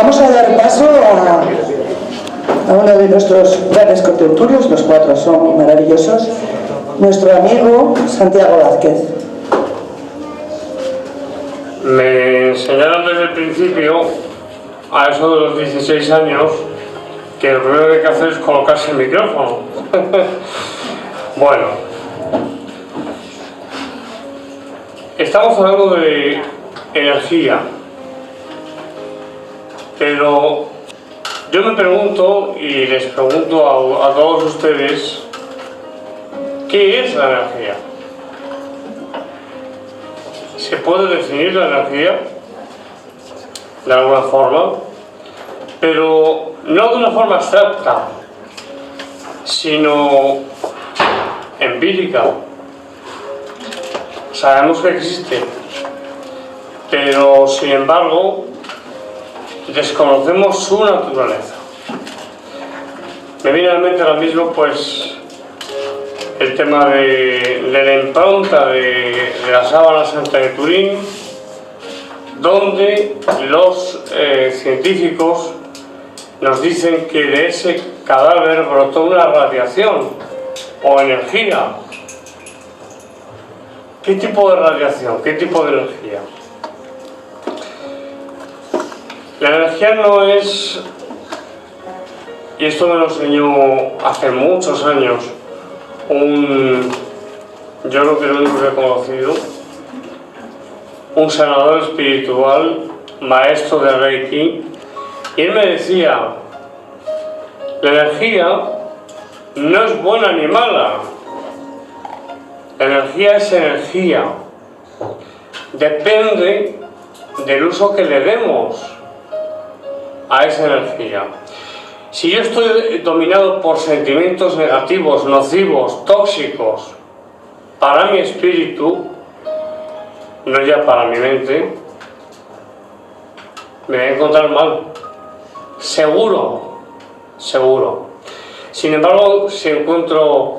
Vamos a dar paso a uno de nuestros grandes contertulios, los cuatro son maravillosos, nuestro amigo Santiago Vázquez. Me enseñaron desde el principio, a eso de los 16 años, que lo primero que hay que hacer es colocarse el micrófono. Bueno, estamos hablando de energía, pero yo me pregunto y les pregunto a todos ustedes, ¿qué es la energía? ¿Se puede definir la energía de alguna forma? Pero no de una forma abstracta, sino empírica. Sabemos que existe, pero sin embargo desconocemos su naturaleza. Me viene a la mente ahora mismo pues el tema de la impronta de la sábana santa de Turín, donde los científicos nos dicen que de ese cadáver brotó una radiación o energía. ¿Qué tipo de radiación? ¿Qué tipo de energía? La energía no es, y esto me lo enseñó hace muchos años, yo creo que el único que he conocido, un sanador espiritual, maestro de Reiki, y él me decía, la energía no es buena ni mala, la energía es energía, depende del uso que le demos a esa energía. Si yo estoy dominado por sentimientos negativos, nocivos, tóxicos, para mi espíritu, no ya para mi mente, me voy a encontrar mal. Seguro, seguro. Sin embargo, si encuentro,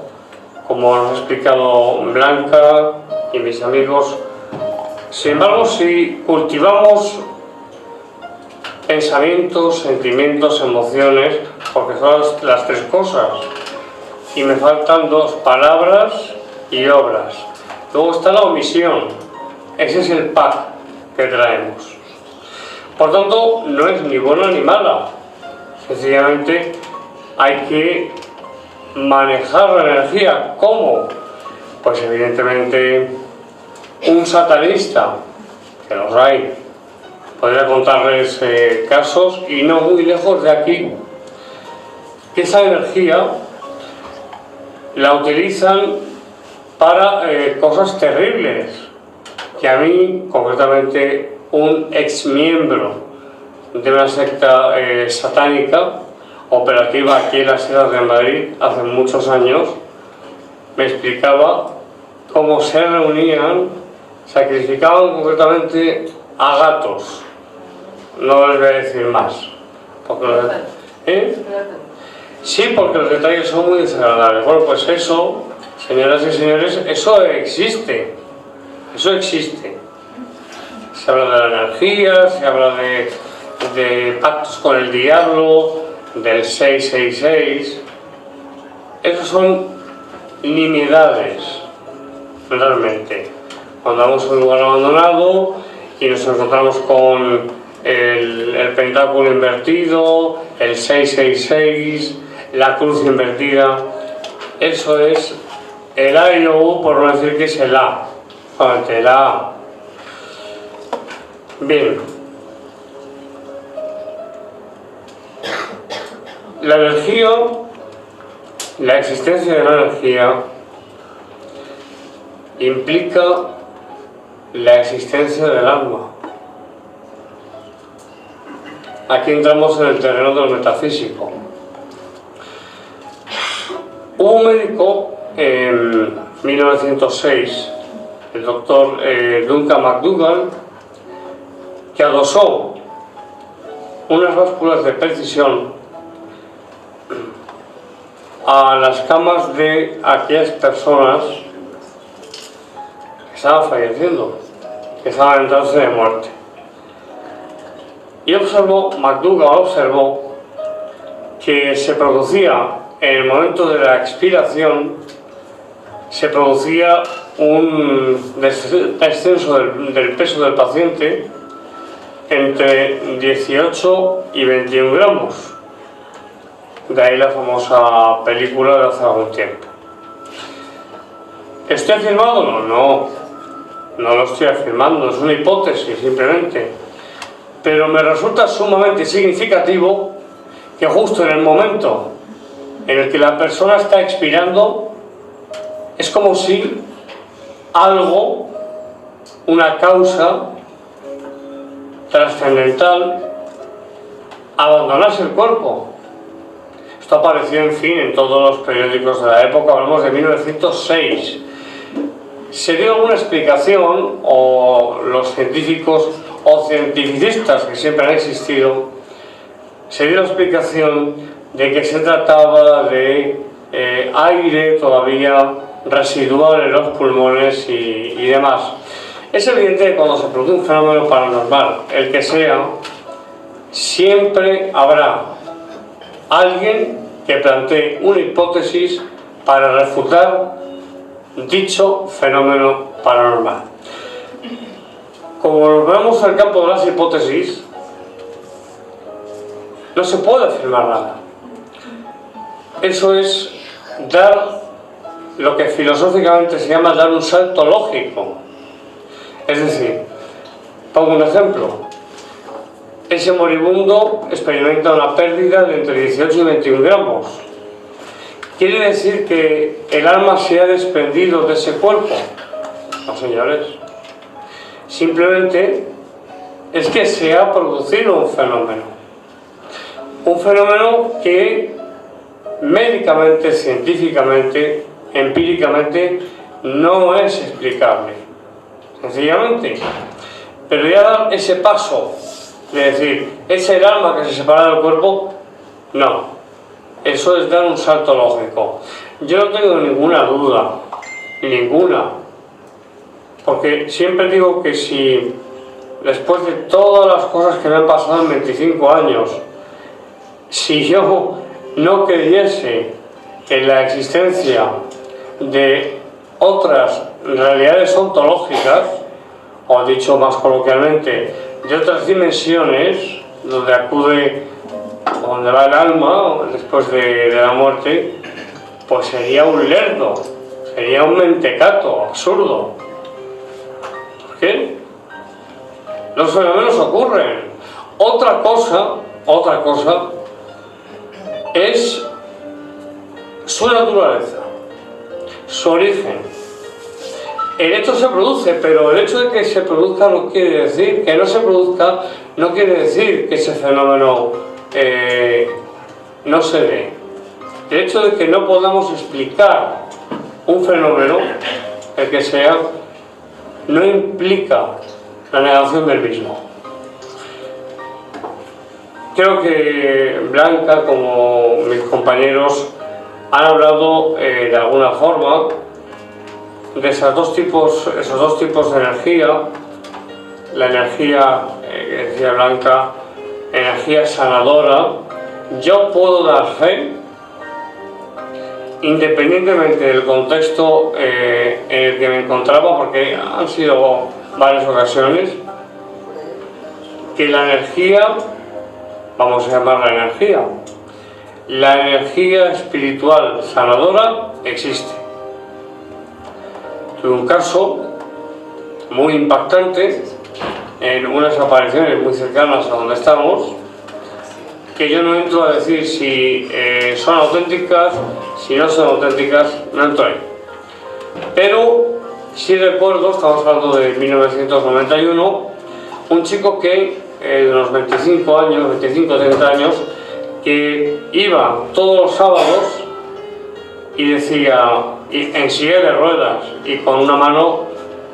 como nos ha explicado Blanca y mis amigos, sin embargo, si cultivamos pensamientos, sentimientos, emociones, porque son las tres cosas, y me faltan dos, palabras y obras. Luego está la omisión, ese es el pack que traemos. Por tanto, no es ni buena ni mala, sencillamente hay que manejar la energía. ¿Cómo? Pues evidentemente un satanista, que los hay, podría contarles casos, y no muy lejos de aquí, que esa energía la utilizan para cosas terribles, que a mí, concretamente, un ex miembro de una secta satánica operativa aquí en las Sierras de Madrid hace muchos años, me explicaba cómo se reunían, sacrificaban concretamente a gatos. No les voy a decir más. Porque sí, porque los detalles son muy desagradables. Bueno, pues eso, señoras y señores, eso existe. Eso existe. Se habla de la energía, se habla de pactos con el diablo, del 666. Esos son nimiedades, realmente. Cuando vamos a un lugar abandonado y nos encontramos con el pentáculo invertido, el 666, la cruz invertida, eso es el A y O, por no decir que es el A, solamente el A. Bien, la energía, la existencia de la energía implica la existencia del alma. Aquí entramos en el terreno de lo metafísico. Hubo un médico en 1906, el doctor Duncan McDougall, que adosó unas básculas de precisión a las camas de aquellas personas que estaban falleciendo, que estaban en trance de muerte. Y McDougall observó que se producía, en el momento de la expiración, se producía un descenso del peso del paciente entre 18 y 21 gramos. De ahí la famosa película de hace algún tiempo. ¿Estoy afirmado? No lo estoy afirmando, es una hipótesis simplemente. Pero me resulta sumamente significativo que justo en el momento en el que la persona está expirando, es como si algo, una causa trascendental, abandonase el cuerpo. Esto apareció, en fin, en todos los periódicos de la época, hablamos de 1906. Se dio alguna explicación, o los científicos o cientificistas que siempre han existido, se dio la explicación de que se trataba de aire todavía residual en los pulmones y demás. Es evidente que cuando se produce un fenómeno paranormal, el que sea, siempre habrá alguien que plantee una hipótesis para refutar dicho fenómeno paranormal. Como nos vemos en el campo de las hipótesis, no se puede afirmar nada. Eso es dar lo que filosóficamente se llama dar un salto lógico. Es decir, pongo un ejemplo. Ese moribundo experimenta una pérdida de entre 18 y 21 gramos. ¿Quiere decir que el alma se ha desprendido de ese cuerpo? No, señores. Simplemente es que se ha producido un fenómeno. Un fenómeno que médicamente, científicamente, empíricamente no es explicable. Sencillamente. Pero ya dar ese paso de decir, ¿es el alma que se separa del cuerpo? No. Eso es dar un salto lógico. Yo no tengo ninguna duda, ninguna. Porque siempre digo que si después de todas las cosas que me han pasado en 25 años, si yo no creyese en la existencia de otras realidades ontológicas, o dicho más coloquialmente, de otras dimensiones, donde va el alma después de la muerte, pues sería un lerdo, sería un mentecato absurdo. ¿Por qué? Los fenómenos ocurren. Otra cosa es su naturaleza, su origen. El hecho se produce, pero el hecho de que se produzca no quiere decir que no se produzca, no quiere decir que ese fenómeno no se dé. El hecho de que no podamos explicar un fenómeno, el que sea, no implica la negación del mismo. Creo que Blanca, como mis compañeros, han hablado de alguna forma de esos dos tipos de energía. La energía, que decía Blanca, energía sanadora. Yo puedo dar fe, independientemente del contexto en el que me encontraba, porque han sido varias ocasiones, que la energía, vamos a llamarla energía, la energía espiritual sanadora existe. Tuve un caso muy impactante en unas apariciones muy cercanas a donde estamos, que yo no entro a decir si son auténticas, si no son auténticas, no entro ahí. Pero sí recuerdo, estamos hablando de 1991, un chico que de unos 25 años, 25-30 años, que iba todos los sábados y decía, en silla de ruedas y con una mano,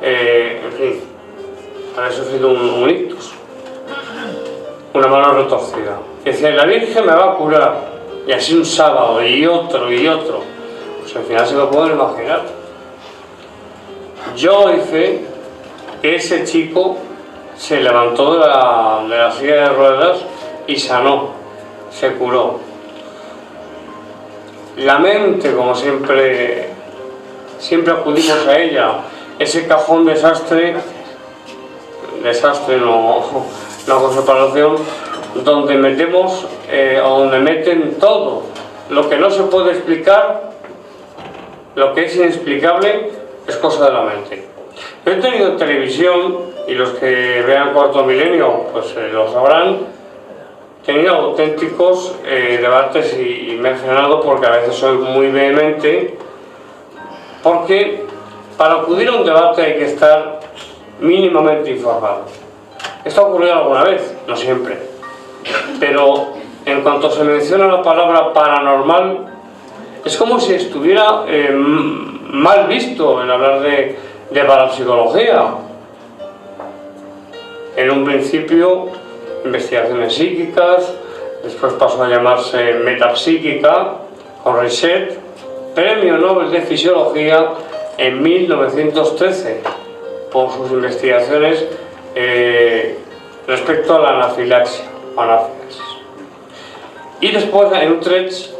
en fin, había sufrido un ictus, una mano retorcida. Decía, la Virgen me va a curar, y así un sábado y otro, pues al final se lo pueden imaginar. Yo doy fe que ese chico se levantó de la silla de ruedas y sanó, se curó. La mente, como siempre acudimos a ella, ese cajón desastre no con separación, donde metemos o donde meten todo lo que no se puede explicar, lo que es inexplicable, es cosa de la mente. Yo he tenido televisión, y los que vean Cuarto Milenio pues lo sabrán, he tenido auténticos debates y me he frenado porque a veces soy muy vehemente, porque para acudir a un debate hay que estar mínimamente informado. Esto ha ocurrido alguna vez, no siempre, pero en cuanto se menciona la palabra paranormal, es como si estuviera mal visto el hablar de parapsicología. En un principio, investigaciones psíquicas, después pasó a llamarse metapsíquica, con Reset, Premio Nobel de Fisiología en 1913, por sus investigaciones respecto a la anafilaxia, y después en Utrecht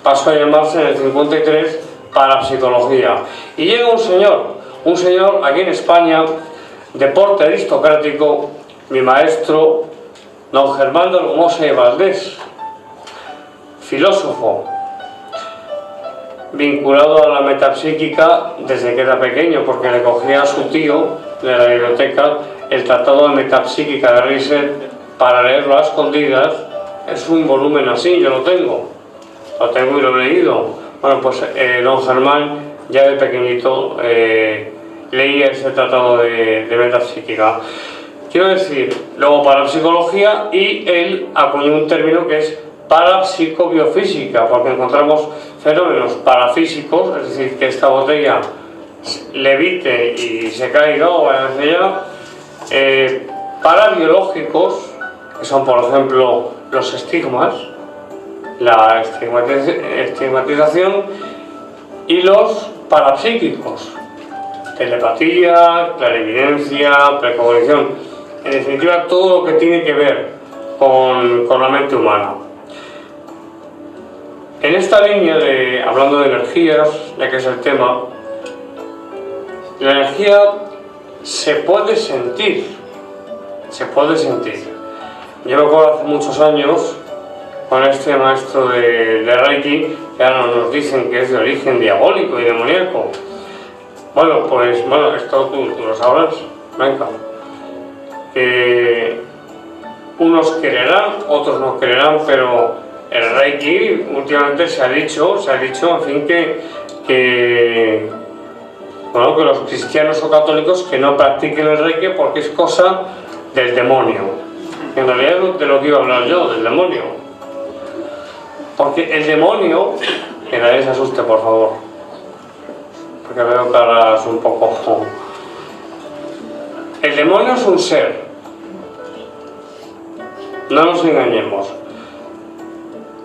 pasó a llamarse en el 53 parapsicología. Y llega un señor aquí en España, de porte aristocrático, mi maestro, don Germán de Hermosa y Valdés, filósofo, vinculado a la metapsíquica desde que era pequeño, porque le cogía a su tío de la biblioteca el Tratado de Metapsíquica de Reset para leerlo a escondidas. Es un volumen así, yo lo tengo y lo he leído. Bueno, pues don Germán ya de pequeñito leía ese tratado de metapsíquica. Quiero decir, luego parapsicología, y él acuñó un término que es parapsicobiofísica, porque encontramos fenómenos parafísicos, es decir, que esta botella levite y se caiga o vaya hacia allá, parabiológicos, que son por ejemplo los estigmas, la estigmatización, y los parapsíquicos, telepatía, clarividencia, precognición, en definitiva todo lo que tiene que ver con la mente humana. En esta línea hablando de energías, ya que es el tema, la energía se puede sentir. Yo me acuerdo hace muchos años con este maestro de Reiki, que ahora nos dicen que es de origen diabólico y demoníaco. Bueno, pues esto tú lo sabrás, venga. Unos creerán, otros no creerán, pero el Reiki últimamente se ha dicho, en fin, que los cristianos o católicos que no practiquen el Reiki porque es cosa del demonio. En realidad es de lo que iba a hablar yo, del demonio. Porque el demonio, que nadie se asuste por favor, porque veo caras un poco... El demonio es un ser, no nos engañemos.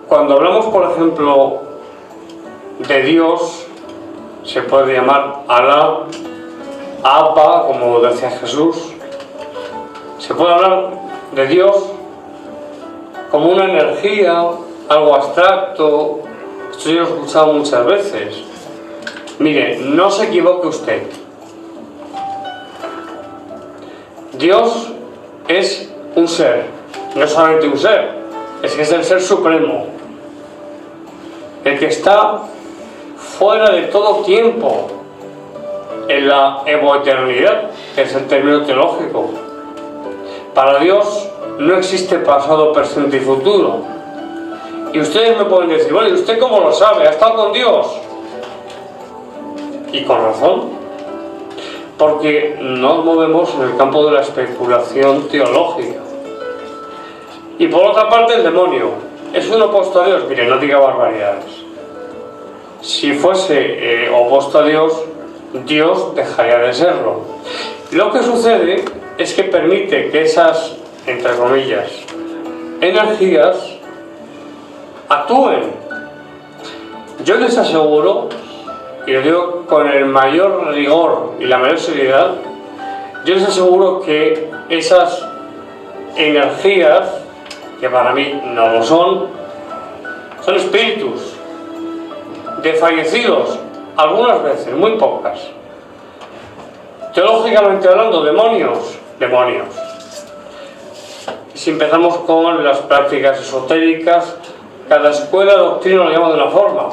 Cuando hablamos, por ejemplo, de Dios, se puede llamar Alá, Abba, como decía Jesús. Se puede hablar de Dios como una energía, algo abstracto. Esto yo lo he escuchado muchas veces. Mire, no se equivoque usted. Dios es un ser, no solamente un ser, es que es el ser supremo, el que está fuera de todo tiempo, en la evoeternidad, que es el término teológico. Para Dios no existe pasado, presente y futuro. Y ustedes me pueden decir, bueno, ¿y usted cómo lo sabe? ¿Ha estado con Dios? Y con razón, porque nos movemos en el campo de la especulación teológica. Y por otra parte, el demonio es un opuesto a Dios. Mire, no diga barbaridades. Si fuese opuesto a Dios, Dios dejaría de serlo. Lo que sucede es que permite que esas, entre comillas, energías actúen. Yo les aseguro, y lo digo con el mayor rigor y la mayor seriedad, Yo les aseguro que esas energías, que para mí no lo son espíritus de fallecidos, algunas veces, muy pocas. Teológicamente hablando, demonios. Si empezamos con las prácticas esotéricas, cada escuela doctrina lo llama de una forma.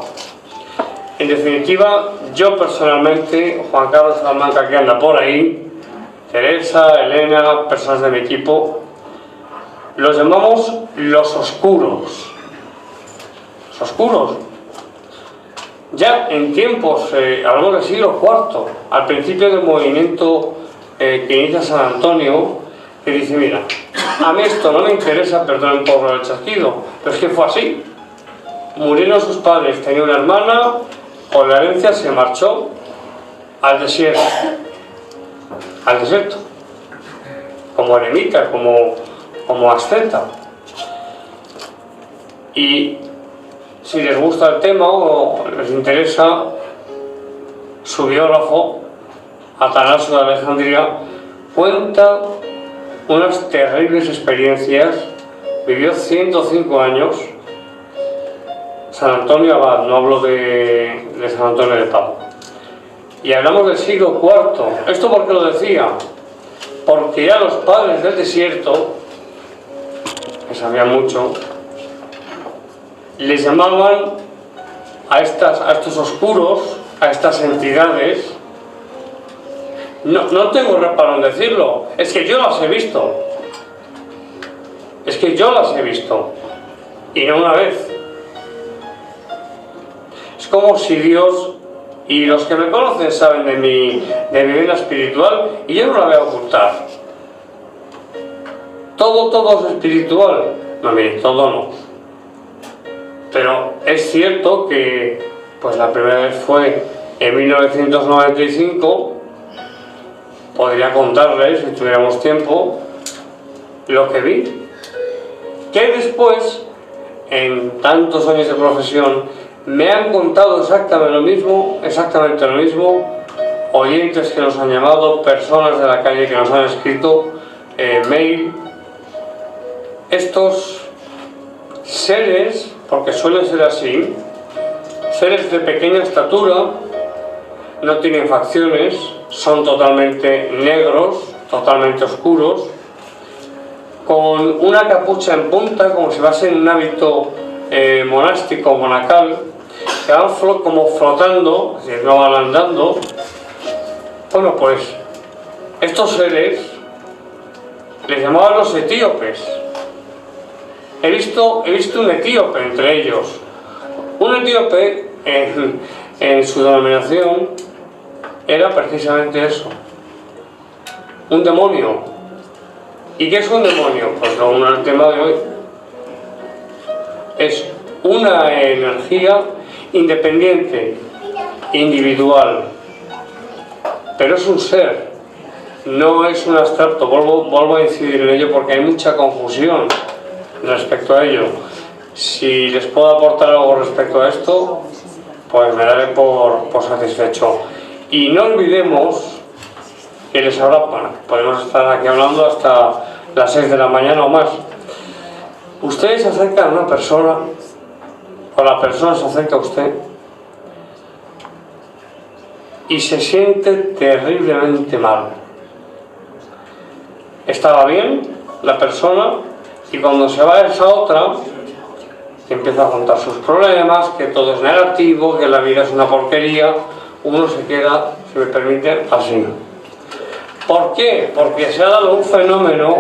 En definitiva, yo personalmente, Juan Carlos Salamanca, que anda por ahí, Teresa, Elena, personas de mi equipo, los llamamos los oscuros. Los oscuros. Ya en tiempos, hablamos del siglo IV, al principio del movimiento que inicia San Antonio, que dice, mira, a mí esto no me interesa, perdonen por el chasquido, pero es que fue así. Murieron sus padres, tenía una hermana, por la herencia se marchó al desierto, como eremita, como asceta. Y si les gusta el tema o les interesa, su biógrafo, Atanasio de Alejandría, cuenta unas terribles experiencias. Vivió 105 años. San Antonio Abad, no hablo de San Antonio de Padua. Y hablamos del siglo IV. ¿Esto por qué lo decía? Porque ya los padres del desierto, que sabían mucho, les llamaban a estos oscuros, a estas entidades. No tengo reparo en decirlo, es que yo las he visto. Y no una vez. Es como si Dios, y los que me conocen saben de mi vida espiritual, y yo no la voy a ocultar. Todo es espiritual. No, mire, todo no. Pero es cierto que pues la primera vez fue en 1995. Podría contarles, si tuviéramos tiempo, lo que vi. Que después, en tantos años de profesión, me han contado exactamente lo mismo, oyentes que nos han llamado, personas de la calle que nos han escrito mail. Estos seres, porque suelen ser así, seres de pequeña estatura, no tienen facciones, son totalmente negros, totalmente oscuros, con una capucha en punta, como si fuesen un hábito monástico, monacal, que van como flotando, es decir, no van andando. Bueno, pues estos seres les llamaban los etíopes. He visto un etíope entre ellos. Un etíope en su denominación era precisamente eso, un demonio. ¿Y qué es un demonio? Pues no, el tema de hoy es una energía independiente, individual, pero es un ser, no es un abstracto. Vuelvo a incidir en ello porque hay mucha confusión respecto a ello. Si les puedo aportar algo respecto a esto, pues me daré por satisfecho. Y no olvidemos que les habrá, bueno, podemos estar aquí hablando hasta las 6 de la mañana o más. Ustedes se acercan a una persona, o la persona se acerca a usted, y se siente terriblemente mal. Estaba bien la persona, y cuando se va a esa otra, empieza a contar sus problemas, que todo es negativo, que la vida es una porquería, uno se queda, si me permite, así. ¿Por qué? Porque se ha dado un fenómeno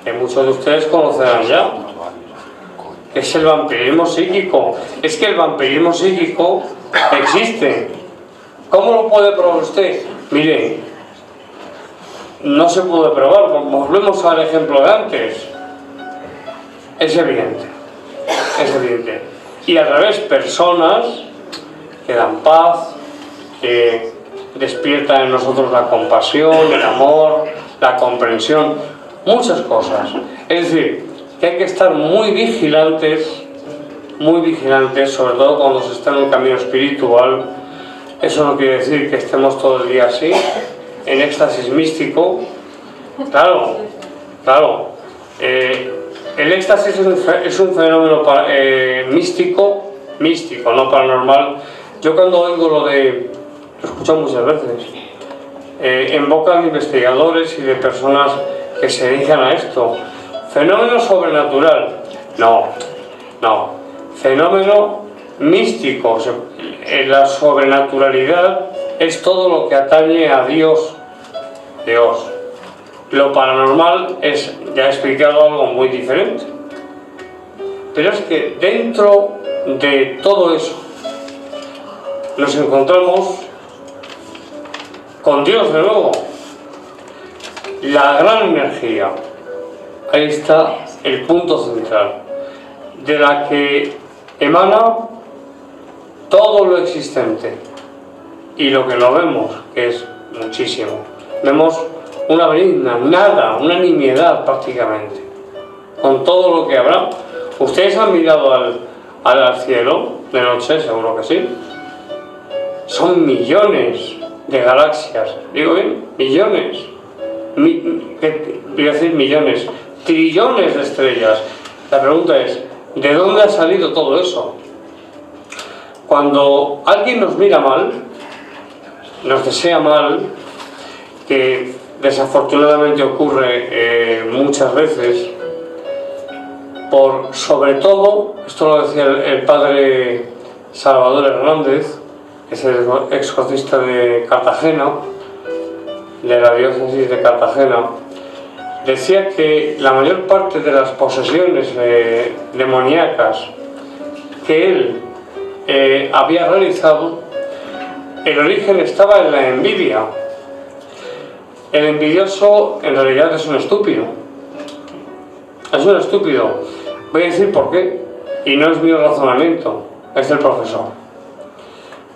que muchos de ustedes conocerán ya, que es el vampirismo psíquico. Es que el vampirismo psíquico existe. ¿Cómo lo puede probar usted? Mire, no se puede probar, volvemos al ejemplo de antes. Es evidente. Y al revés, personas que dan paz, que despiertan en nosotros la compasión, el amor, la comprensión, muchas cosas. Es decir, que hay que estar muy vigilantes, sobre todo cuando se está en un camino espiritual. Eso no quiere decir que estemos todo el día así, en éxtasis místico. Claro. El éxtasis es un fenómeno místico, no paranormal. Yo cuando oigo lo escucho muchas veces, en boca de investigadores y de personas que se dedican a esto. Fenómeno sobrenatural. No. Fenómeno místico. La sobrenaturalidad es todo lo que atañe a Dios. Lo paranormal es, ya he explicado, algo muy diferente. Pero es que dentro de todo eso nos encontramos con Dios de nuevo. La gran energía. Ahí está el punto central, de la que emana todo lo existente y lo que no vemos, que es muchísimo. Vemos una brizna, nada, una nimiedad prácticamente, con todo lo que habrá. ¿Ustedes han mirado al cielo de noche? Seguro que sí. Son millones de galaxias, digo bien, millones, voy a decir millones, trillones de estrellas. La pregunta es, ¿de dónde ha salido todo eso? Cuando alguien nos mira mal, nos desea mal, que desafortunadamente ocurre muchas veces, sobre todo, esto lo decía el padre Salvador Hernández, que es el exorcista de Cartagena, de la diócesis de Cartagena, decía que la mayor parte de las posesiones demoníacas que él había realizado, el origen estaba en la envidia. El envidioso en realidad es un estúpido. Es un estúpido. Voy a decir por qué. Y no es mi razonamiento, es del profesor.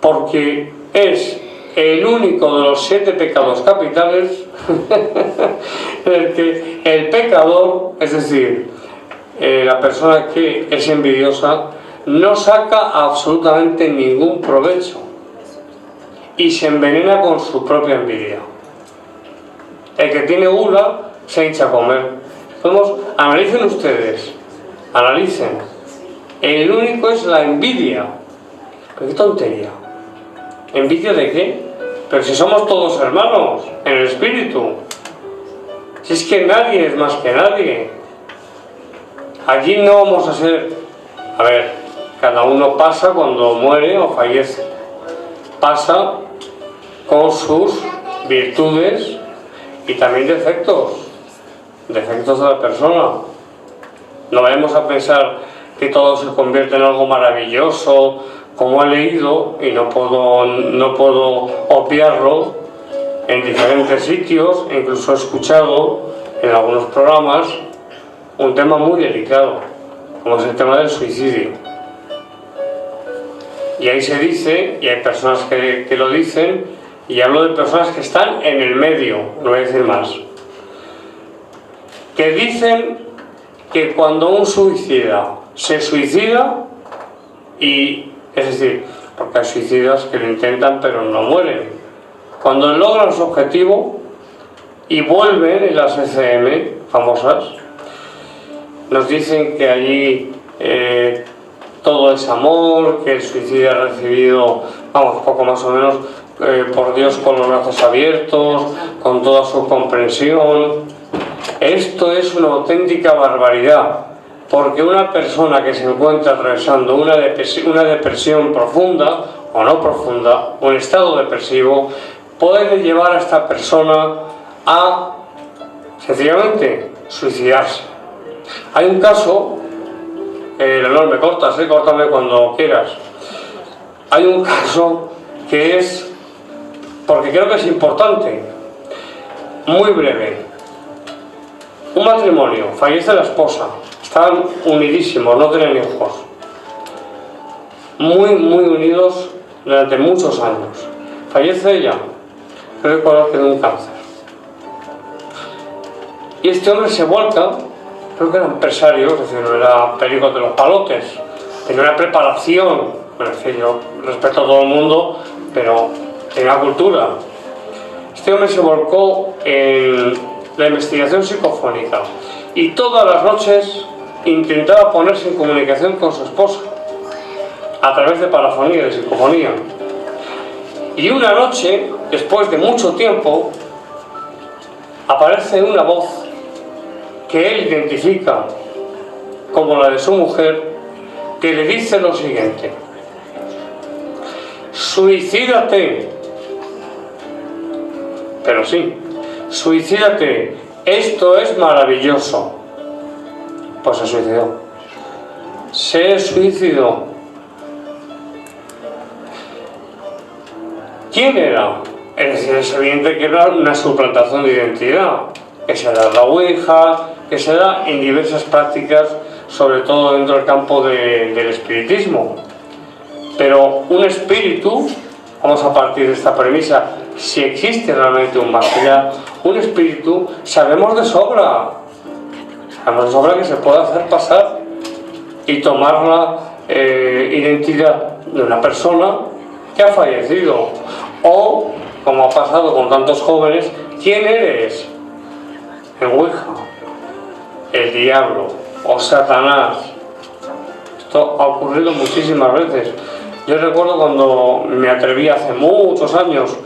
Porque es el único de los 7 pecados capitales en el que el pecador, es decir, la persona que es envidiosa, no saca absolutamente ningún provecho y se envenena con su propia envidia. El que tiene gula se hincha a comer. Analicen ustedes, analicen. El único es la envidia. ¿Pero qué tontería? ¿Envidia de qué? Pero si somos todos hermanos en el espíritu. Si es que nadie es más que nadie. Allí no vamos a ser... A ver, cada uno pasa cuando muere o fallece. Pasa con sus virtudes y también defectos de la persona. No vayamos a pensar que todo se convierte en algo maravilloso, como he leído, y no puedo obviarlo en diferentes sitios, e incluso he escuchado en algunos programas un tema muy delicado, como es el tema del suicidio. Y ahí se dice, y hay personas que lo dicen, y hablo de personas que están en el medio, no voy a decir más, que dicen que cuando un suicida se suicida, y es decir, porque hay suicidas que lo intentan pero no mueren, cuando logran su objetivo y vuelven en las ECM famosas, nos dicen que allí todo es amor, que el suicida ha recibido, poco más o menos, por Dios con los brazos abiertos, con toda su comprensión. Esto es una auténtica barbaridad, porque una persona que se encuentra atravesando una depresión profunda o no profunda, un estado depresivo, puede llevar a esta persona a sencillamente suicidarse. Hay un caso, no me cortas, córtame cuando quieras. Hay un caso que es, porque creo que es importante, muy breve. Un matrimonio, fallece la esposa, estaban unidísimos, no tenían hijos, muy unidos durante muchos años. Fallece ella, creo que de un cáncer. Y este hombre se vuelca, creo que era empresario, es decir, no era perico de los palotes, tenía una preparación, bueno, en fin, yo respeto a todo el mundo, pero tenía cultura. Este hombre se volcó en la investigación psicofónica y todas las noches intentaba ponerse en comunicación con su esposa a través de parafonía, de psicofonía. Y una noche, después de mucho tiempo, aparece una voz que él identifica como la de su mujer, que le dice lo siguiente: suicídate. Pero sí, suicídate, esto es maravilloso. Pues se suicidó. Se suicidó. ¿Quién era? Es decir, es evidente que era una suplantación de identidad, que se da en la Ouija, que se da en diversas prácticas, sobre todo dentro del campo del espiritismo. Pero un espíritu, vamos a partir de esta premisa, si existe realmente un más allá, un espíritu, sabemos de sobra que se puede hacer pasar y tomar la identidad de una persona que ha fallecido. O, como ha pasado con tantos jóvenes, ¿quién eres? El Ouija, el diablo o Satanás. Esto ha ocurrido muchísimas veces. Yo recuerdo cuando me atreví hace muchos años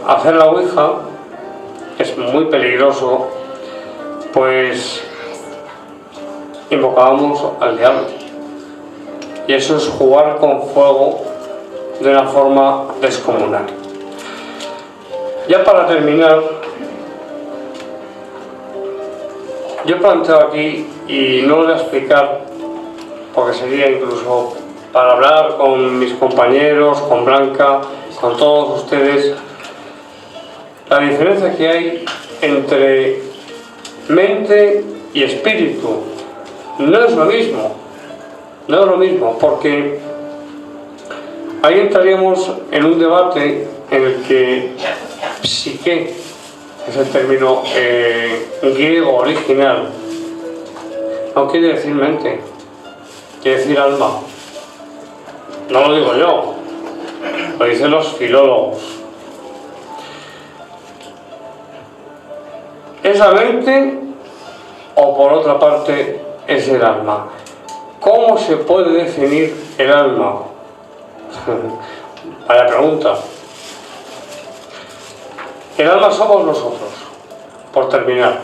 a hacer la Ouija, es muy peligroso, pues invocábamos al diablo. Y eso es jugar con fuego de una forma descomunal. Ya para terminar, yo planteo aquí, y no lo voy a explicar porque sería incluso para hablar con mis compañeros, con Blanca, con todos ustedes, la diferencia que hay entre mente y espíritu. No es lo mismo, no es lo mismo, porque ahí entraríamos en un debate en el que psique es el término griego original, no quiere decir mente, quiere decir alma. No lo digo yo, lo dicen los filólogos. ¿Es la mente o por otra parte es el alma? ¿Cómo se puede definir el alma? Vaya pregunta. El alma somos nosotros, por terminar.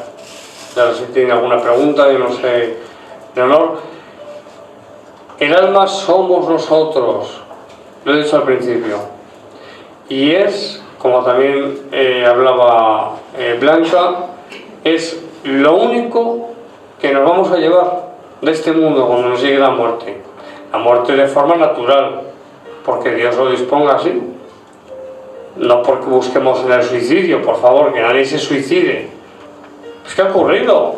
Ya si tiene alguna pregunta, yo no sé, de honor. El alma somos nosotros, lo he dicho al principio. Y es, como también hablaba Blanca, es lo único que nos vamos a llevar de este mundo cuando nos llegue la muerte. La muerte de forma natural, porque Dios lo disponga así. No porque busquemos en el suicidio, por favor, que nadie se suicide. Es que ha ocurrido.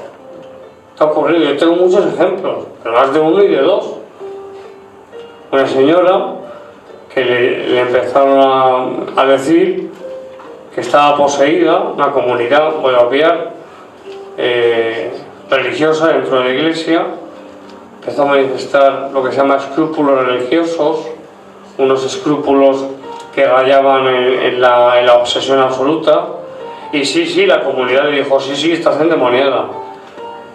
Ha ocurrido. Yo tengo muchos ejemplos, pero más de uno y de dos. Una señora que le empezaron a decir que estaba poseída, una comunidad, voy a obviar, religiosa dentro de la iglesia. Empezó a manifestar lo que se llama escrúpulos religiosos, unos escrúpulos que rayaban en la obsesión absoluta. Y sí, la comunidad le dijo, sí, estás endemoniada.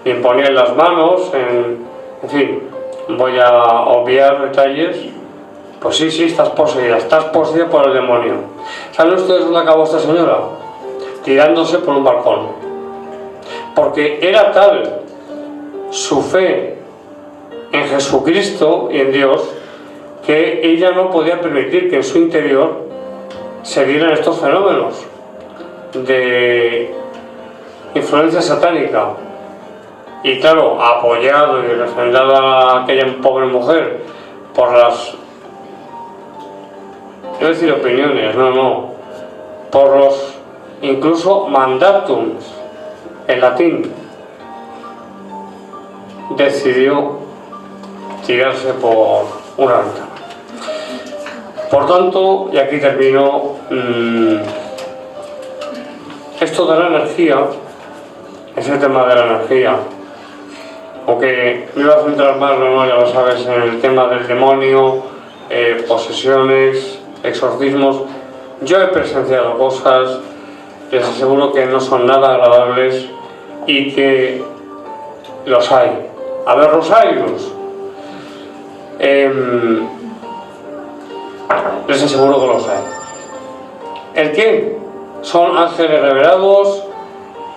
Le imponían las manos, en fin, voy a obviar detalles. Pues sí, estás poseída por el demonio. ¿Saben ustedes dónde acabó esta señora? Tirándose por un balcón. Porque era tal su fe en Jesucristo y en Dios, que ella no podía permitir que en su interior se dieran estos fenómenos de influencia satánica. Y claro, apoyado y refrendado a aquella pobre mujer por las, no decir opiniones, por los incluso mandatums en latín, decidió tirarse por una ventana. Por tanto, y aquí termino, esto de la energía, ese tema de la energía, aunque me iba a centrar más, ya lo sabes, en el tema del demonio, posesiones, exorcismos. Yo he presenciado cosas les aseguro que no son nada agradables y que los hay. A ver, Rosarios, les aseguro que los hay. ¿El qué? Son ángeles revelados,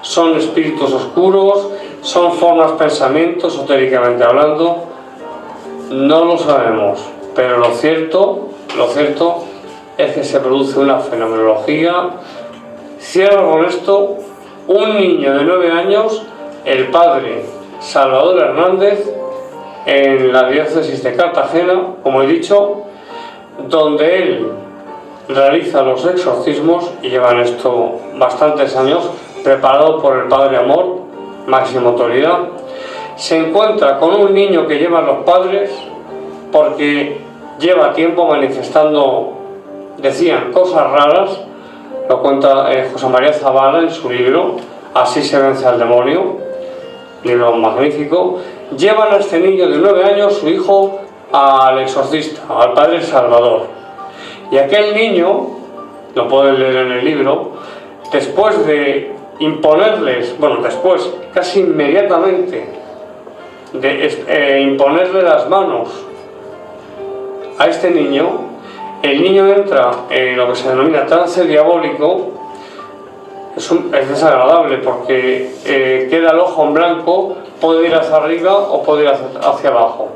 son espíritus oscuros, son formas pensamiento, esotéricamente hablando. No lo sabemos, pero lo cierto es que se produce una fenomenología. Cierro con esto. Un niño de 9 años, el padre Salvador Hernández, en la diócesis de Cartagena, como he dicho, donde él realiza los exorcismos, y llevan esto bastantes años, preparado por el Padre Amor, máxima autoridad. Se encuentra con un niño que llevan los padres porque lleva tiempo manifestando, decían, cosas raras. Lo cuenta José María Zavala en su libro Así se vence al demonio, libro magnífico. Llevan a este niño de 9 años, su hijo, al exorcista, al Padre Salvador. Y aquel niño, lo pueden leer en el libro, después de imponerles, después, casi inmediatamente, de imponerle las manos a este niño, el niño entra en lo que se denomina trance diabólico. Es desagradable porque queda el ojo en blanco, puede ir hacia arriba o puede ir hacia abajo.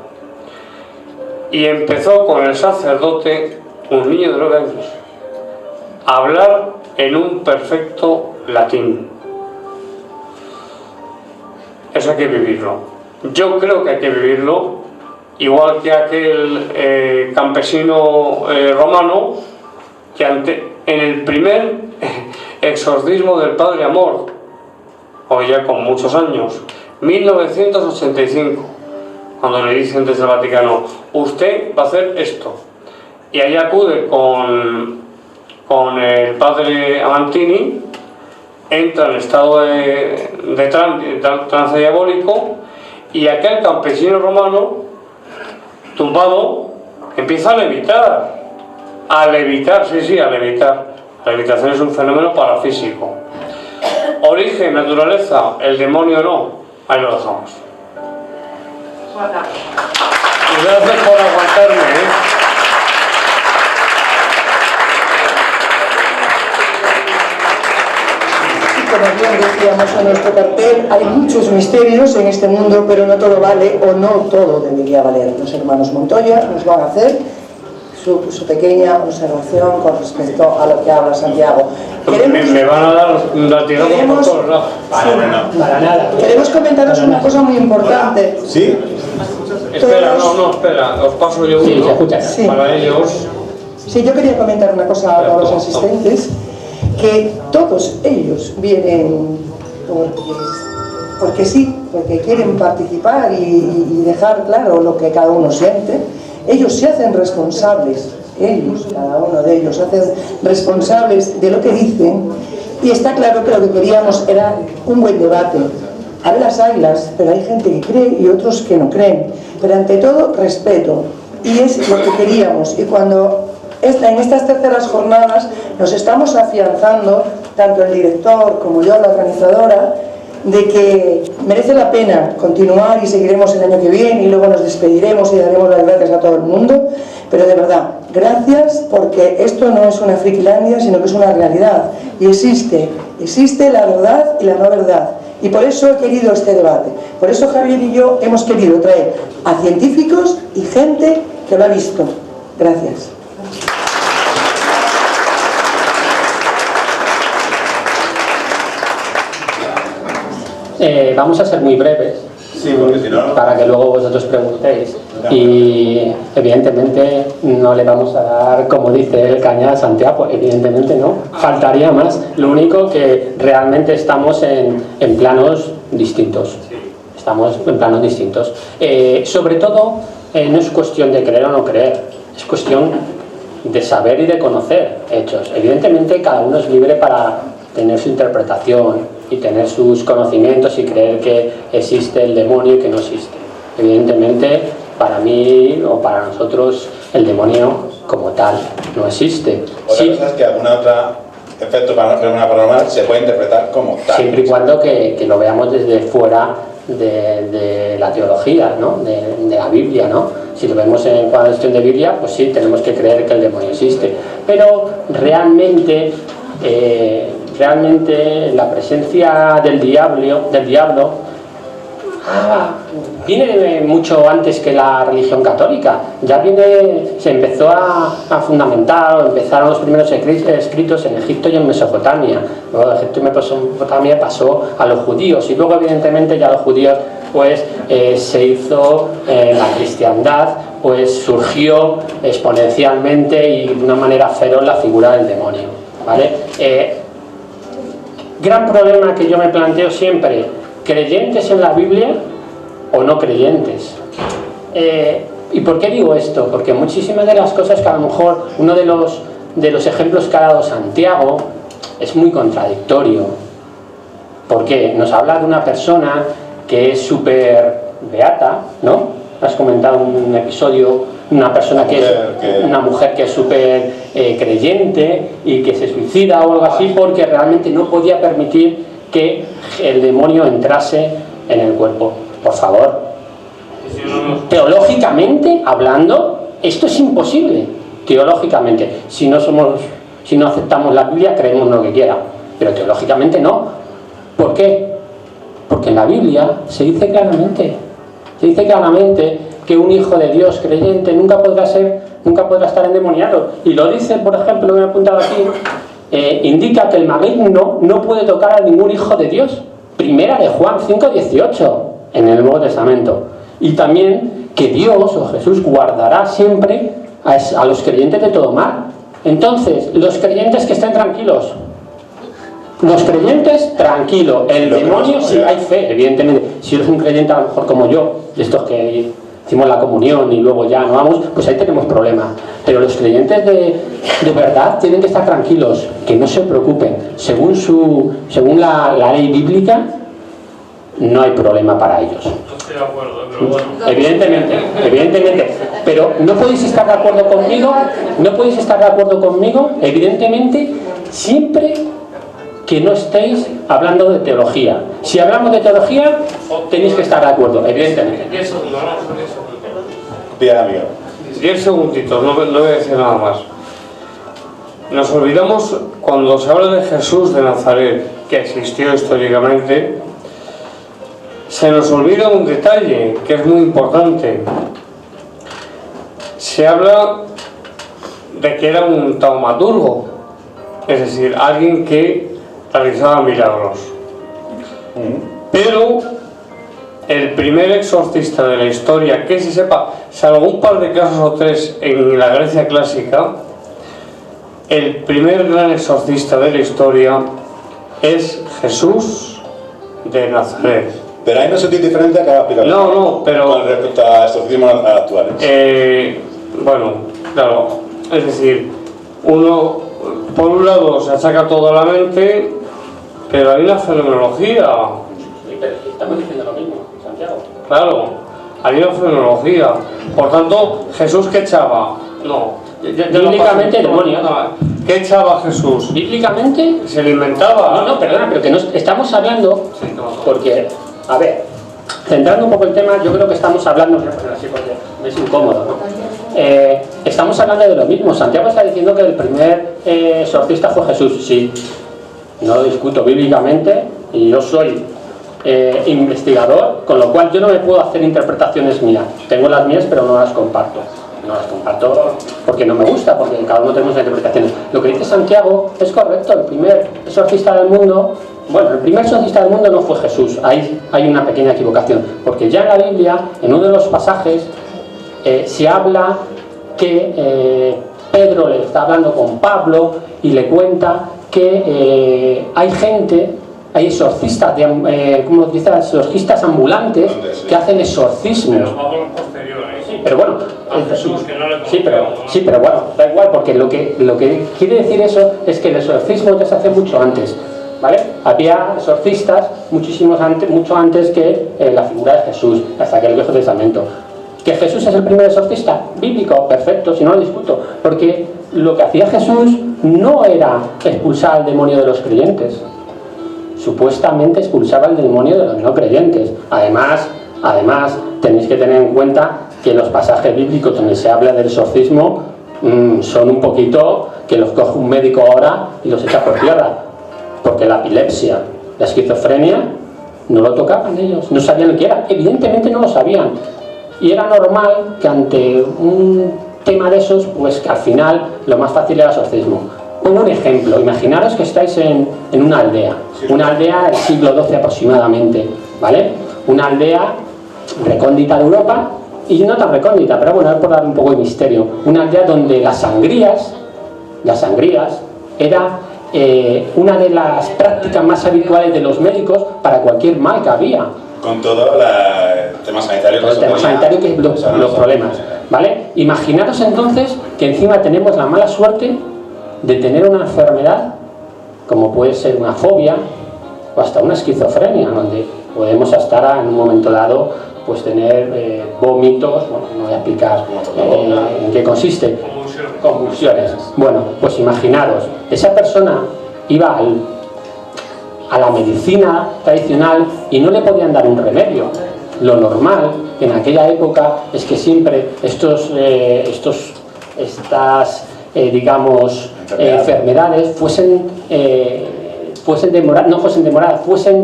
Y empezó con el sacerdote, un niño de 9 años, a hablar en un perfecto latín. Eso hay que vivirlo. Yo creo que hay que vivirlo, igual que aquel campesino romano que en el primer exorcismo del Padre Amor, hoy ya con muchos años, 1985, cuando le dicen desde el Vaticano, usted va a hacer esto, y ahí acude con el padre Amantini, entra en estado de trance diabólico, y aquel campesino romano, tumbado, empieza a levitar. A levitar, sí, a levitar. La levitación es un fenómeno parafísico. Origen, naturaleza, el demonio no. Ahí lo dejamos. Y gracias por aguantarme, Como bien decíamos en nuestro cartel, hay muchos misterios en este mundo, pero no todo vale, o no todo debería valer. Los hermanos Montoya nos van a hacer su pequeña observación con respecto a lo que habla Santiago. Me van a dar latigazos por todos lados. Para nada. Queremos comentaros una cosa muy importante. ¿Sí? Espera, espera, os paso yo uno. Sí, se escucha. Sí. Para ellos. Sí, yo quería comentar una cosa a todos los asistentes, que todos ellos vienen porque sí, porque quieren participar y dejar claro lo que cada uno siente. Ellos se hacen responsables, cada uno de ellos, se hacen responsables de lo que dicen, y está claro que lo que queríamos era un buen debate. Hay las haylas, pero hay gente que cree y otros que no creen. Pero ante todo, respeto. Y es lo que queríamos. Y cuando en estas terceras jornadas nos estamos afianzando, tanto el director como yo, la organizadora, de que merece la pena continuar y seguiremos el año que viene y luego nos despediremos y daremos las gracias a todo el mundo, pero de verdad, gracias, porque esto no es una frikilandia, sino que es una realidad y existe la verdad y la no verdad, y por eso he querido este debate, por eso Javier y yo hemos querido traer a científicos y gente que lo ha visto. Gracias. Vamos a ser muy breves, sí, porque si no, para que luego vosotros preguntéis. Y evidentemente no le vamos a dar, como dice el caña a Santiago, evidentemente no, faltaría más. Lo único que realmente estamos en planos distintos. Estamos en planos distintos. Sobre todo, no es cuestión de creer o no creer, es cuestión de saber y de conocer hechos. Evidentemente cada uno es libre para tener su interpretación y tener sus conocimientos y creer que existe el demonio y que no existe. Evidentemente, para mí o para nosotros, el demonio como tal no existe. otra cosa es que alguna otra efecto fenómeno paranormal se puede interpretar como tal. Siempre y cuando que lo veamos desde fuera de la teología, ¿no? de la Biblia, ¿no? Si lo vemos en cuestión de Biblia, pues sí, tenemos que creer que el demonio existe. Pero realmente la presencia del diablo viene mucho antes que la religión católica. Ya se empezó a fundamentar, o empezaron los primeros escritos en Egipto y en Mesopotamia. Luego de Egipto y Mesopotamia pasó a los judíos, y luego evidentemente ya los judíos pues se hizo la cristiandad, pues surgió exponencialmente y de una manera feroz la figura del demonio, ¿vale? Gran problema que yo me planteo siempre: ¿creyentes en la Biblia o no creyentes? ¿Y por qué digo esto? Porque muchísimas de las cosas que a lo mejor uno de los ejemplos que ha dado Santiago es muy contradictorio. ¿Por qué? Nos habla de una persona que es súper beata, ¿no? Has comentado un episodio, una mujer que es súper creyente y que se suicida o algo así porque realmente no podía permitir que el demonio entrase en el cuerpo. Por favor, teológicamente hablando, esto es imposible. Teológicamente, si no aceptamos la Biblia, creemos lo que quiera, pero teológicamente no. ¿Por qué? Porque en la Biblia se dice claramente que un hijo de Dios creyente nunca podrá estar endemoniado. Y lo dice, por ejemplo, lo he apuntado aquí, indica que el maligno no puede tocar a ningún hijo de Dios. Primera de Juan 5:18 en el Nuevo Testamento. Y también que Dios o Jesús guardará siempre a los creyentes de todo mal. Entonces, los creyentes que estén tranquilos. Los creyentes, tranquilo. El demonio, si hay fe, evidentemente. Si eres un creyente a lo mejor como yo, de estos que hicimos la comunión y luego ya no vamos, pues ahí tenemos problemas. Pero los creyentes de verdad tienen que estar tranquilos, que no se preocupen. Según la ley bíblica, no hay problema para ellos. No estoy de acuerdo, pero bueno. Evidentemente. Pero no podéis estar de acuerdo conmigo, evidentemente, siempre que no estéis hablando de teología. Si hablamos de teología, tenéis que estar de acuerdo, evidentemente. 10 segundos, ¿no? 10 segundos. 10 segunditos, no voy a decir nada más. Nos olvidamos cuando se habla de Jesús de Nazaret, que existió históricamente, se nos olvida un detalle que es muy importante. Se habla de que era un taumaturgo, es decir, alguien que realizaba milagros. Pero el primer exorcista de la historia, que se sepa, salvo un par de casos o tres en la Grecia clásica, el primer gran exorcista de la historia es Jesús de Nazaret. Pero ahí no se tiene diferencia que haga explicar. No, pero con respecto a exorcismos actuales. Bueno, claro, es decir, uno por un lado se achaca todo a la mente, pero hay una fenomenología. Estamos diciendo lo mismo, Santiago. Claro, hay una fenomenología. Por tanto, ¿Jesús qué echaba? No. Bíblicamente, demonios. ¿Qué echaba Jesús? Bíblicamente Se lo inventaba. No, perdona, pero que no estamos hablando, Sí, no. porque, a ver, centrando un poco el tema, yo creo que estamos hablando, voy a poner así porque me es incómodo, ¿no? Estamos hablando de lo mismo. Santiago está diciendo que el primer exorcista fue Jesús. Sí, no lo discuto bíblicamente, y yo soy investigador, con lo cual yo no me puedo hacer interpretaciones mías. Tengo las mías, pero no las comparto. No las comparto porque no me gusta, porque cada uno tenemos interpretaciones. Lo que dice Santiago es correcto. El primer exorcista del mundo, el primer exorcista del mundo no fue Jesús. Ahí hay una pequeña equivocación, porque ya en la Biblia, en uno de los pasajes, se habla que Pedro le está hablando con Pablo y le cuenta que hay exorcistas, exorcistas ambulantes que hacen exorcismos. Pero Pablo posterior, Sí, pero bueno, a Jesús, que no le sí, pero bueno, da igual, porque lo que quiere decir eso es que el exorcismo ya se hace mucho antes, ¿vale? Había exorcistas mucho antes que la figura de Jesús, hasta que el Viejo Testamento. ¿Que Jesús es el primer exorcista? Bíblico, perfecto, si no lo discuto, porque lo que hacía Jesús no era expulsar al demonio de los creyentes. Supuestamente expulsaba al demonio de los no creyentes. Además, tenéis que tener en cuenta que los pasajes bíblicos donde se habla del exorcismo son un poquito que los coge un médico ahora y los echa por tierra. Porque la epilepsia, la esquizofrenia, no lo tocaban ellos, no sabían lo que era. Evidentemente no lo sabían. Y era normal que ante un tema de esos, pues que al final lo más fácil era el exorcismo. Pongo un ejemplo. Imaginaros que estáis en una aldea del siglo XII aproximadamente, ¿vale? Una aldea recóndita de Europa, y no tan recóndita, pero bueno, es por dar un poco de misterio. Una aldea donde las sangrías era una de las prácticas más habituales de los médicos para cualquier mal que había. Con todo el tema sanitario. Con el tema sanitario, que es los problemas, ¿vale? Imaginaros entonces que encima tenemos la mala suerte de tener una enfermedad como puede ser una fobia o hasta una esquizofrenia, donde podemos estar en un momento dado pues tener vómitos, bueno, no voy a explicar en qué consiste, convulsiones. Bueno, pues imaginaros, esa persona iba a la medicina tradicional y no le podían dar un remedio. Lo normal en aquella época es que siempre estas enfermedades fuesen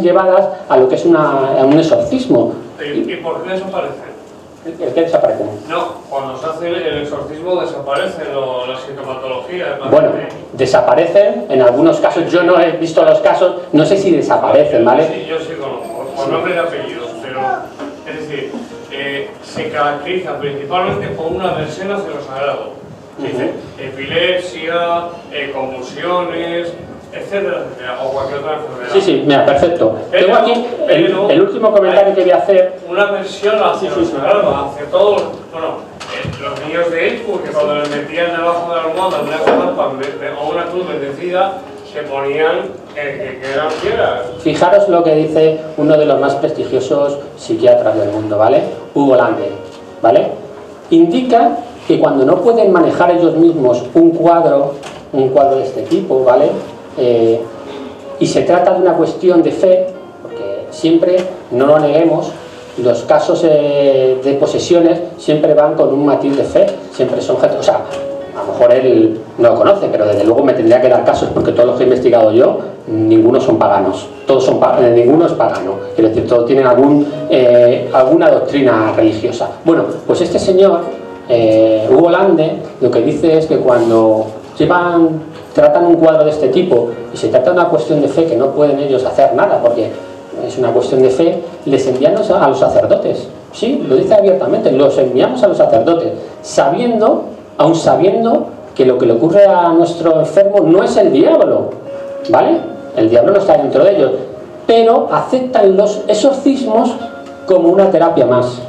llevadas a lo que es a un exorcismo. ¿Y por qué desaparecen? ¿El qué desaparecen? No, cuando se hace el exorcismo desaparece la sintomatología. Bueno, desaparecen en algunos casos. Yo no he visto los casos, no sé si desaparecen, ¿vale? Sí, yo sí conozco, por nombre y apellidos, pero es decir, se caracteriza principalmente por una aversión hacia lo sagrado. Dice, epilepsia, convulsiones, etcétera, o cualquier otra enfermedad. Sí, mira, perfecto. Tengo aquí el último comentario que voy a hacer. Una versión hacia lo sagrado, hacia todos, los niños de él, porque cuando les metían debajo de la almohada una estampa o una cruz bendecida, se ponían que eran fieras. Fijaros lo que dice uno de los más prestigiosos psiquiatras del mundo, ¿vale? Hugo Lande, ¿vale? Indica que cuando no pueden manejar ellos mismos un cuadro de este tipo, ¿vale? Y se trata de una cuestión de fe, porque siempre, no lo neguemos, los casos de posesiones siempre van con un matiz de fe, siempre son gente, o sea, a lo mejor él no lo conoce, pero desde luego me tendría que dar casos, porque todos los que he investigado yo, ninguno son paganos, ninguno es pagano, quiero decir, todos tienen alguna doctrina religiosa. Bueno, pues este señor, Hugo Lande, lo que dice es que cuando tratan un cuadro de este tipo y se trata de una cuestión de fe que no pueden ellos hacer nada porque es una cuestión de fe, les envían a los sacerdotes. Sí, lo dice abiertamente, los enviamos a los sacerdotes, aun sabiendo que lo que le ocurre a nuestro enfermo no es el diablo, ¿vale? El diablo no está dentro de ellos, pero aceptan los exorcismos como una terapia más.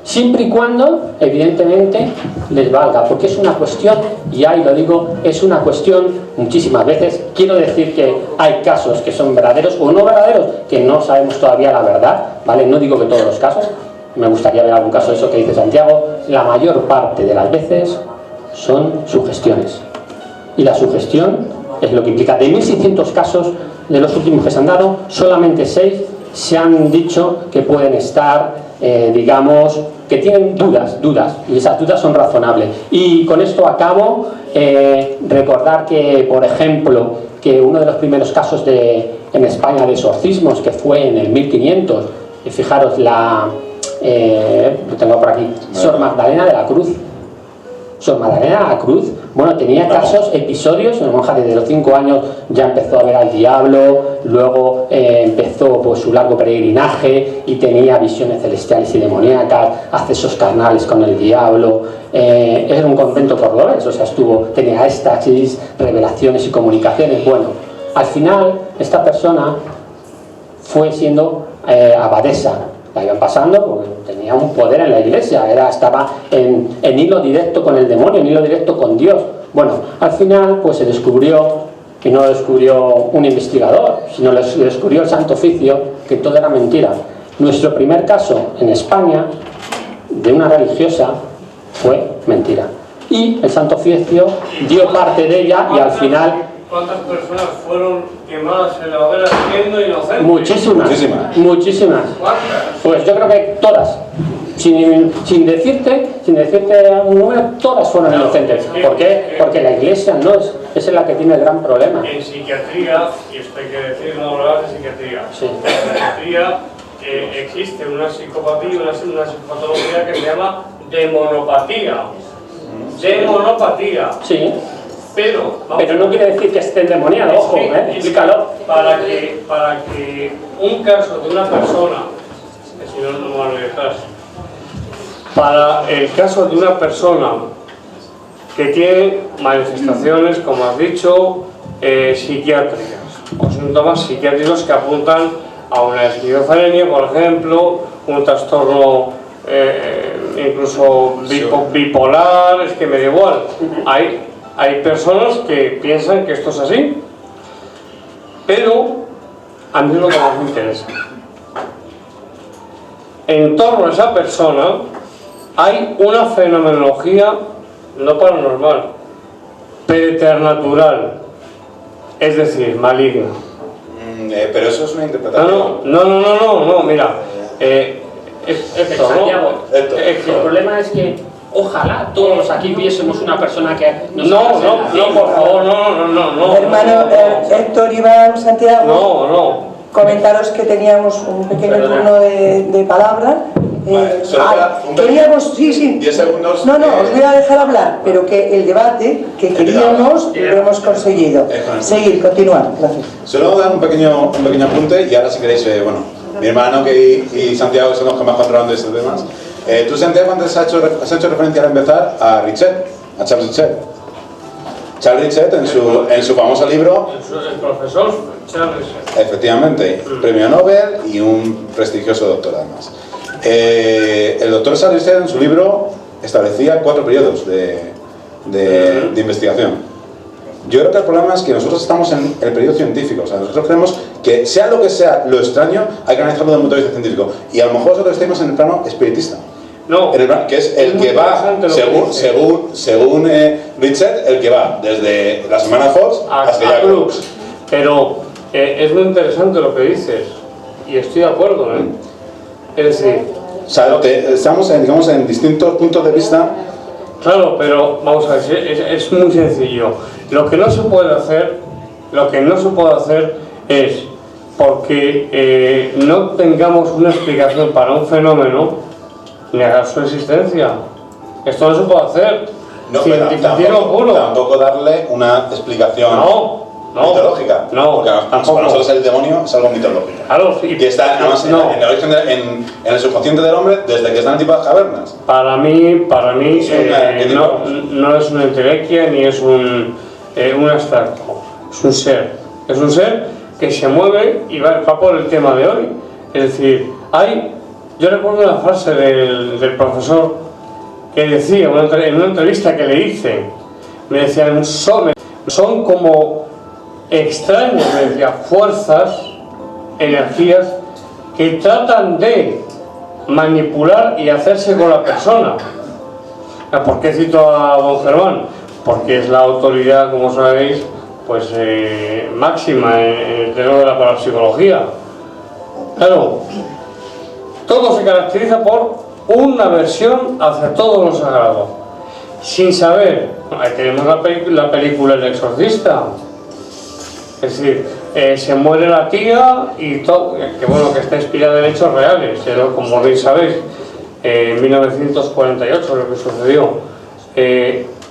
Siempre y cuando, evidentemente, les valga, porque es una cuestión, y ahí lo digo, es una cuestión muchísimas veces. Quiero decir que hay casos que son verdaderos o no verdaderos, que no sabemos todavía la verdad, ¿vale? No digo que todos los casos, me gustaría ver algún caso de eso que dice Santiago. La mayor parte de las veces son sugestiones. Y la sugestión es lo que implica. De 1.600 casos de los últimos que se han dado, solamente 6 se han dicho que pueden estar, que tienen dudas, y esas dudas son razonables. Y con esto acabo, recordar que, por ejemplo, que uno de los primeros casos en España de exorcismos, que fue en el 1500, y fijaros lo tengo por aquí, Sor Magdalena de la Cruz. Sor Magdalena de la Cruz, bueno, tenía casos, episodios, una monja desde los 5 años ya empezó a ver al diablo, luego empezó pues su largo peregrinaje y tenía visiones celestiales y demoníacas, accesos carnales con el diablo. Era un convento cordobés, o sea, tenía éxtasis, revelaciones y comunicaciones. Bueno, al final esta persona fue siendo abadesa. La iban pasando porque tenía un poder en la iglesia, estaba en hilo directo con el demonio, en hilo directo con Dios. Bueno, al final pues se descubrió, y no lo descubrió un investigador, sino lo descubrió el Santo Oficio, que todo era mentira. Nuestro primer caso en España de una religiosa fue mentira. y el Santo Oficio dio parte de ella y al final... ¿Cuántas personas fueron quemadas en la hoguera siendo inocentes? Muchísimas. ¿Cuántas? Pues yo creo que todas. Sin decirte un número, todas fueron inocentes. ¿Por qué? Porque la Iglesia no es, esa es la que tiene el gran problema. En psiquiatría, y esto hay que decirlo, no hablamos de psiquiatría, Sí. en psiquiatría existe una psicopatía, una psicopatología que se llama demonopatía. Demonopatía. Sí. Pero no quiere decir que esté endemoniado, ojo, explícalo. Para que un caso de una persona, que si no, no me van a dejar, para el caso de una persona que tiene manifestaciones, como has dicho, psiquiátricas o síntomas psiquiátricos que apuntan a una esquizofrenia, por ejemplo, un trastorno incluso bipolar, es que me da igual. Hay personas que piensan que esto es así, pero a mí es lo que más me interesa. En torno a esa persona hay una fenomenología no paranormal, preternatural, es decir, maligna. Pero eso es una interpretación. No, mira. Santiago, Héctor. el problema es que ojalá todos aquí viésemos una persona que nos No, por favor, no. Hermano Héctor, Iván, Santiago, No. comentaros que teníamos un pequeño turno de palabra. Vale, solo queda un queríamos, sí. 10 segundos. No, os voy a dejar hablar, pero que el debate que queríamos lo hemos conseguido. Seguir, continuar, gracias. Solo dar un pequeño apunte y ahora si queréis, bueno, mi hermano y Santiago son los que más controlan de estos temas. Tú, Santiago, antes has hecho referencia al empezar a Charles Richet. Charles Richet en su famoso libro, El profesor Charles. efectivamente, premio Nobel y un prestigioso doctor además. El doctor Charles Richet en su libro establecía 4 periodos de investigación. Yo creo que el problema es que nosotros estamos en el periodo científico, o sea, nosotros creemos que sea lo que sea lo extraño, hay que analizarlo desde un punto de vista científico. Y a lo mejor nosotros estamos en el plano espiritista. No, Que es el que va, según Richet, el que va desde la semana Fox hasta Crux. Pero es muy interesante lo que dices, y estoy de acuerdo, ¿eh? Es decir, o sea, estamos en distintos puntos de vista. claro, pero vamos a ver, es muy sencillo. Lo que no se puede hacer es, porque no tengamos una explicación para un fenómeno, negar su existencia. Esto no se puede hacer. No, pero tampoco darle una explicación mitológica. Porque para nosotros el demonio es algo mitológico. Claro, que está además en el origen, en el subconsciente del hombre desde que están en tipo de cavernas. Para mí no es una entelequia ni es un abstracto. Es un ser. Es un ser que se mueve y va por el tema de hoy. Es decir, yo recuerdo una frase del profesor que decía en una entrevista que le hice, me decían, son como extrañas, me decía, fuerzas, energías que tratan de manipular y hacerse con la persona. ¿Por qué cito a don Germán? Porque es la autoridad, como sabéis, pues máxima en el terreno de la parapsicología. Claro, todo se caracteriza por una aversión hacia todo lo sagrado, sin saber. Ahí tenemos la película El Exorcista. Es decir, se muere la tía y todo, que está inspirada en hechos reales, como bien sabéis, en 1948 lo que sucedió.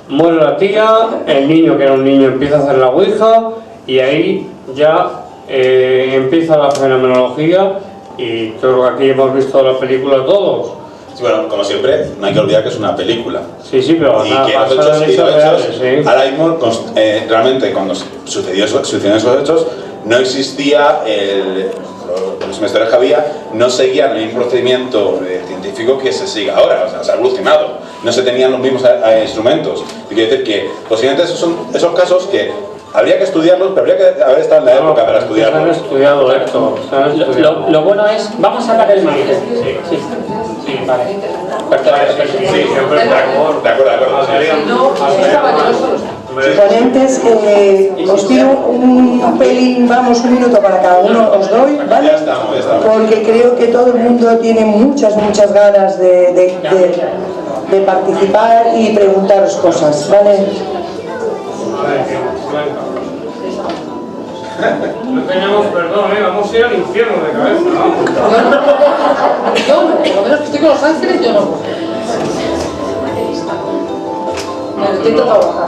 Muere la tía, el niño, que era un niño, empieza a hacer la ouija y ahí ya empieza la fenomenología. Y creo que aquí hemos visto la película todos. Sí, bueno, como siempre, no hay que olvidar que es una película. Sí, pero y que los hechos, ahora mismo, realmente cuando sucedieron esos hechos, no existía los investigadores que había, no seguían el mismo procedimiento científico que se sigue ahora, o sea, se ha evolucionado, no se tenían los mismos instrumentos. Y quiere decir que posiblemente esos son esos casos que Habría que estudiarlos, pero habría que haber estado en la época para Se han estudiarlos. estudiado esto. Lo bueno es, vamos a hablar del margen. Sí. Sí, Vale. sí, siempre de acuerdo. De acuerdo, de acuerdo. Ponentes, os pido un pelín, vamos, un minuto para cada uno, os doy, ¿vale? Ya estamos. Porque creo que todo el mundo tiene muchas ganas de participar y preguntaros cosas, ¿vale? No tenemos perdón, vamos a ir al infierno de cabeza, Yo no, por lo menos que estoy con los ángeles, yo no. Me intento trabajar.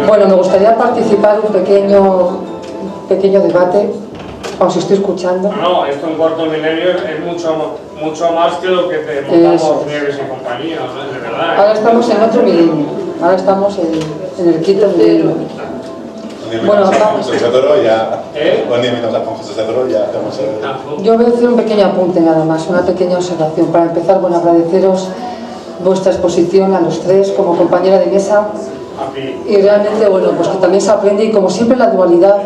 Bueno, me gustaría participar en un pequeño debate. Os estoy escuchando. No, esto en Cuarto Milenio es mucho más que lo que te montamos Nieves y compañía, de verdad. Ahora estamos en otro milenio. Ahora estamos en el quinto milenio. Bueno, vamos. José Toro ya. Un día menos con José Toro ya hacemos el. Yo voy a hacer un pequeño apunte nada más, una pequeña observación. Para empezar, bueno, agradeceros vuestra exposición a los tres como compañera de mesa. Y realmente, bueno, pues que también se aprende, y como siempre la dualidad,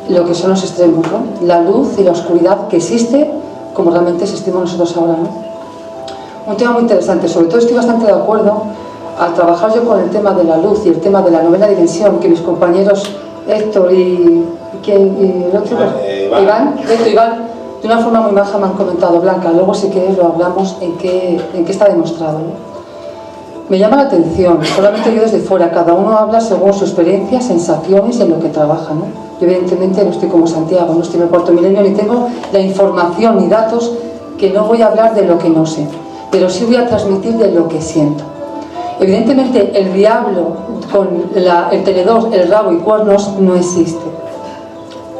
lo que son los extremos, ¿no? La luz y la oscuridad que existe, como realmente existimos nosotros ahora, ¿no? Un tema muy interesante, sobre todo estoy bastante de acuerdo al trabajar yo con el tema de la luz y el tema de la novena dimensión, que mis compañeros Héctor y el otro, Iván, de una forma muy maja me han comentado. Blanca, luego si quieres lo hablamos en qué está demostrado, ¿no? Me llama la atención, solamente yo desde fuera, cada uno habla según su experiencia, sensaciones y en lo que trabaja, ¿no? Yo evidentemente no estoy como Santiago, no estoy en el Cuarto Milenio, ni tengo la información ni datos, que no voy a hablar de lo que no sé, pero sí voy a transmitir de lo que siento. Evidentemente el diablo con el tenedor, el rabo y cuernos no existe,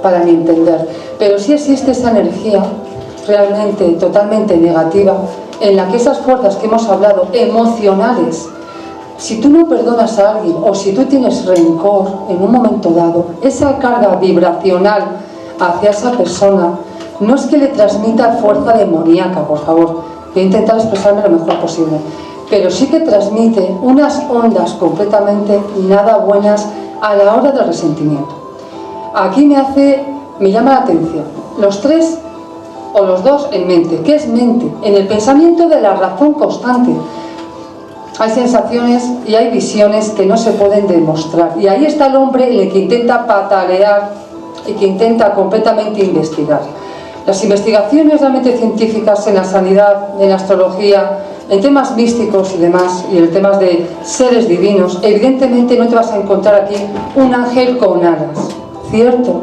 para mi entender, pero sí existe esa energía realmente totalmente negativa, en la que esas fuerzas que hemos hablado, emocionales, si tú no perdonas a alguien o si tú tienes rencor en un momento dado, esa carga vibracional hacia esa persona no es que le transmita fuerza demoníaca, por favor, voy a intentar expresarme lo mejor posible, pero sí que transmite unas ondas completamente nada buenas a la hora del resentimiento. Aquí me llama la atención, los tres o los dos en mente. ¿Qué es mente? En el pensamiento de la razón constante. Hay sensaciones y hay visiones que no se pueden demostrar. Y ahí está el hombre en el que intenta patalear y que intenta completamente investigar. Las investigaciones realmente científicas en la sanidad, en la astrología, en temas místicos y demás, y en temas de seres divinos, evidentemente no te vas a encontrar aquí un ángel con alas, ¿cierto?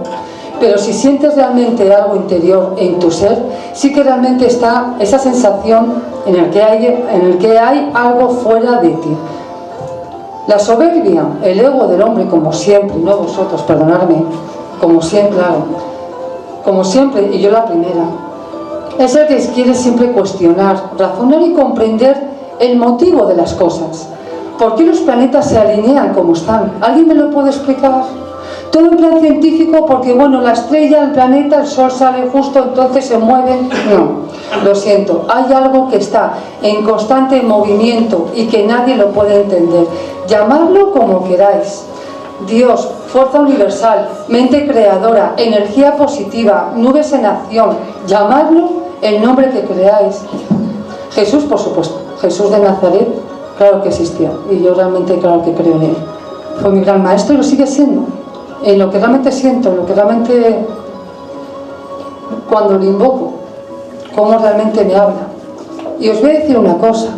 Pero si sientes realmente algo interior en tu ser, sí que realmente está esa sensación en el que hay algo fuera de ti. La soberbia, el ego del hombre, como siempre, no vosotros, perdonadme, como siempre, claro, como siempre, y yo la primera, es el que quiere siempre cuestionar, razonar y comprender el motivo de las cosas. ¿Por qué los planetas se alinean como están? ¿Alguien me lo puede explicar? Todo en plan científico, porque bueno, la estrella, el planeta, el sol sale justo, entonces se mueve. No, lo siento, hay algo que está en constante movimiento y que nadie lo puede entender. Llamadlo como queráis. Dios, fuerza universal, mente creadora, energía positiva, nubes en acción, llamadlo el nombre que creáis. Jesús, por supuesto, Jesús de Nazaret, claro que existió, y yo realmente claro que creo en él. Fue mi gran maestro y lo sigue siendo. En lo que realmente siento, en lo que realmente, cuando lo invoco, cómo realmente me habla. Y os voy a decir una cosa,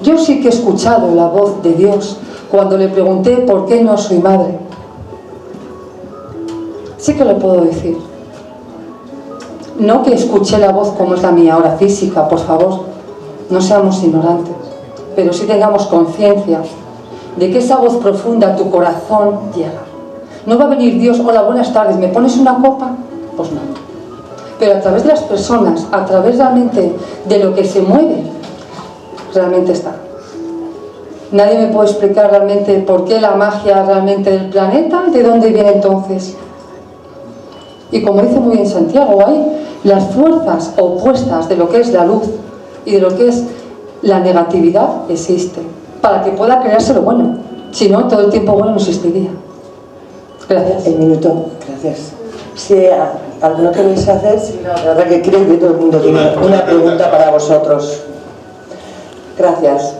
yo sí que he escuchado la voz de Dios cuando le pregunté por qué no soy madre. Sí que lo puedo decir. No que escuché la voz como es la mía ahora física, por favor, no seamos ignorantes, pero sí tengamos conciencia de que esa voz profunda a tu corazón llega. No va a venir Dios, hola, buenas tardes, ¿me pones una copa? Pues no. Pero a través de las personas, a través realmente de lo que se mueve, realmente está. Nadie me puede explicar realmente por qué la magia realmente del planeta, de dónde viene entonces. Y como dice muy bien Santiago, hay las fuerzas opuestas de lo que es la luz y de lo que es la negatividad existen, para que pueda crearse lo bueno. Si no, todo el tiempo bueno no existiría. Gracias. El minuto, gracias. Si alguno queréis hacer, la verdad que creo que todo el mundo tiene una pregunta para vosotros. Gracias.